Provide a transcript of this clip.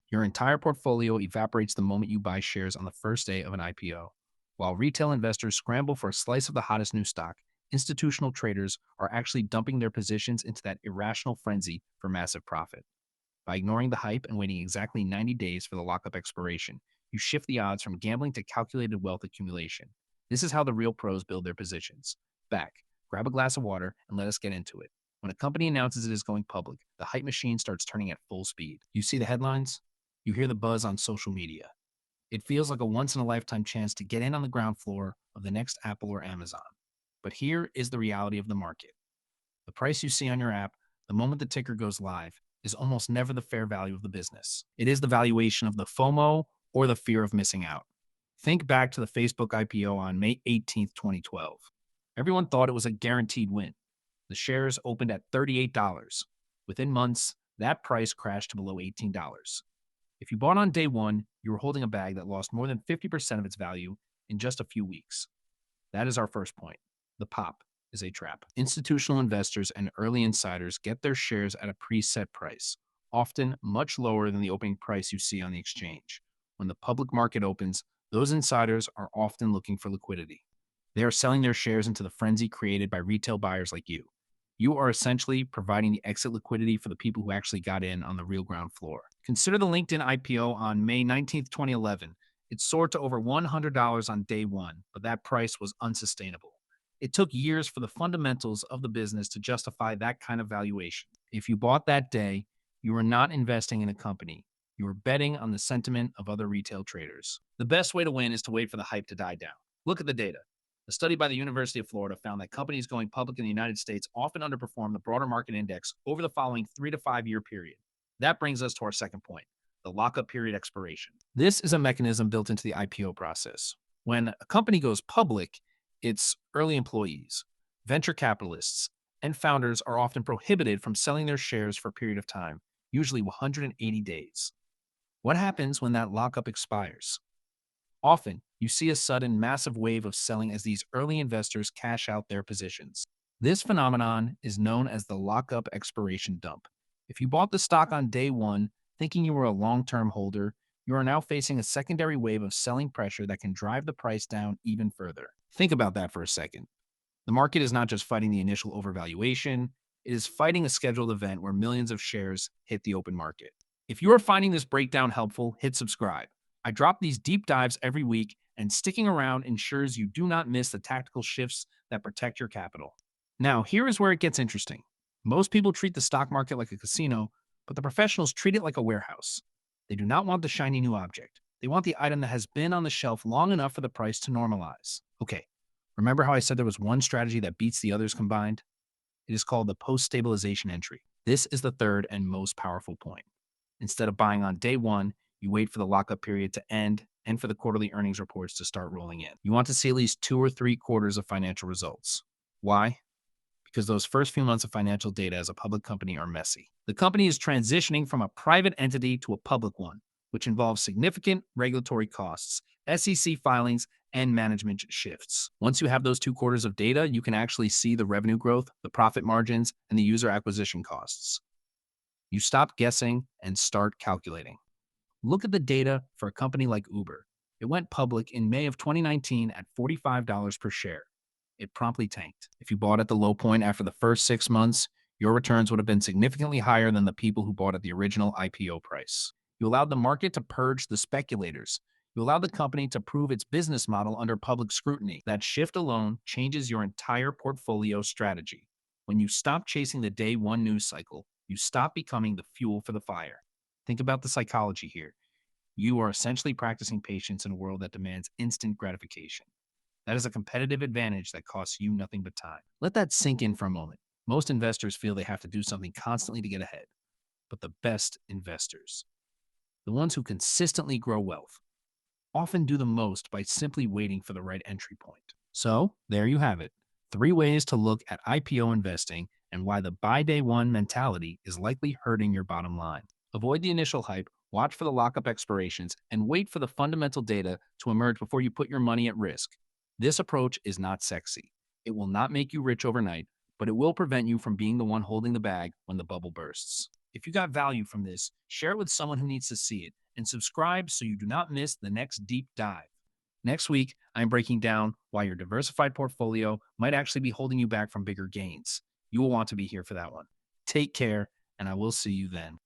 Your entire portfolio evaporates the moment you buy shares on the first day of an IPO. While retail investors scramble for a slice of the hottest new stock, institutional traders are actually dumping their positions into that irrational frenzy for massive profit. By ignoring the hype and waiting exactly 90 days for the lockup expiration, you shift the odds from gambling to calculated wealth accumulation. This is how the real pros build their positions. Back, grab a glass of water, and let us get into it. When a company announces it is going public, the hype machine starts turning at full speed. You see the headlines, you hear the buzz on social media. It feels like a once in a lifetime chance to get in on the ground floor of the next Apple or Amazon. But here is the reality of the market. The price you see on your app, the moment the ticker goes live, is almost never the fair value of the business. It is the valuation of the FOMO or the fear of missing out. Think back to the Facebook IPO on May 18th, 2012. Everyone thought it was a guaranteed win. The shares opened at $38. Within months, that price crashed to below $18. If you bought on day one, you were holding a bag that lost more than 50% of its value in just a few weeks. That is our first point. The pop is a trap. Institutional investors and early insiders get their shares at a preset price, often much lower than the opening price you see on the exchange. When the public market opens, those insiders are often looking for liquidity. They are selling their shares into the frenzy created by retail buyers like you. You are essentially providing the exit liquidity for the people who actually got in on the real ground floor. Consider the LinkedIn IPO on May 19th, 2011. It soared to over $100 on day one, but that price was unsustainable. It took years for the fundamentals of the business to justify that kind of valuation. If you bought that day, you were not investing in a company. You were betting on the sentiment of other retail traders. The best way to win is to wait for the hype to die down. Look at the data. A study by the University of Florida found that companies going public in the United States often underperform the broader market index over the following 3 to 5 year period. That brings us to our second point, the lockup period expiration. This is a mechanism built into the IPO process. When a company goes public, its early employees, venture capitalists, and founders are often prohibited from selling their shares for a period of time, usually 180 days. What happens when that lockup expires? Often, you see a sudden massive wave of selling as these early investors cash out their positions. This phenomenon is known as the lockup expiration dump. If you bought the stock on day one, thinking you were a long-term holder, you are now facing a secondary wave of selling pressure that can drive the price down even further. Think about that for a second. The market is not just fighting the initial overvaluation, it is fighting a scheduled event where millions of shares hit the open market. If you are finding this breakdown helpful, hit subscribe. I drop these deep dives every week, and sticking around ensures you do not miss the tactical shifts that protect your capital. Now, here is where it gets interesting. Most people treat the stock market like a casino, but the professionals treat it like a warehouse. They do not want the shiny new object. They want the item that has been on the shelf long enough for the price to normalize. Okay, remember how I said there was one strategy that beats the others combined? It is called the post-stabilization entry. This is the third and most powerful point. Instead of buying on day one, you wait for the lockup period to end and for the quarterly earnings reports to start rolling in. You want to see at least 2 or 3 quarters of financial results. Why? Because those first few months of financial data as a public company are messy. The company is transitioning from a private entity to a public one, which involves significant regulatory costs, SEC filings, and management shifts. Once you have those 2 quarters of data, you can actually see the revenue growth, the profit margins, and the user acquisition costs. You stop guessing and start calculating. Look at the data for a company like Uber. It went public in May of 2019 at $45 per share. It promptly tanked. If you bought at the low point after the first 6 months, your returns would have been significantly higher than the people who bought at the original IPO price. You allowed the market to purge the speculators. You allowed the company to prove its business model under public scrutiny. That shift alone changes your entire portfolio strategy. When you stop chasing the day one news cycle, you stop becoming the fuel for the fire. Think about the psychology here. You are essentially practicing patience in a world that demands instant gratification. That is a competitive advantage that costs you nothing but time. Let that sink in for a moment. Most investors feel they have to do something constantly to get ahead. But the best investors, the ones who consistently grow wealth, often do the most by simply waiting for the right entry point. So, there you have it. 3 ways to look at IPO investing and why the buy day one mentality is likely hurting your bottom line. Avoid the initial hype, watch for the lockup expirations, and wait for the fundamental data to emerge before you put your money at risk. This approach is not sexy. It will not make you rich overnight, but it will prevent you from being the one holding the bag when the bubble bursts. If you got value from this, share it with someone who needs to see it and subscribe so you do not miss the next deep dive. Next week, I'm breaking down why your diversified portfolio might actually be holding you back from bigger gains. You will want to be here for that one. Take care, and I will see you then.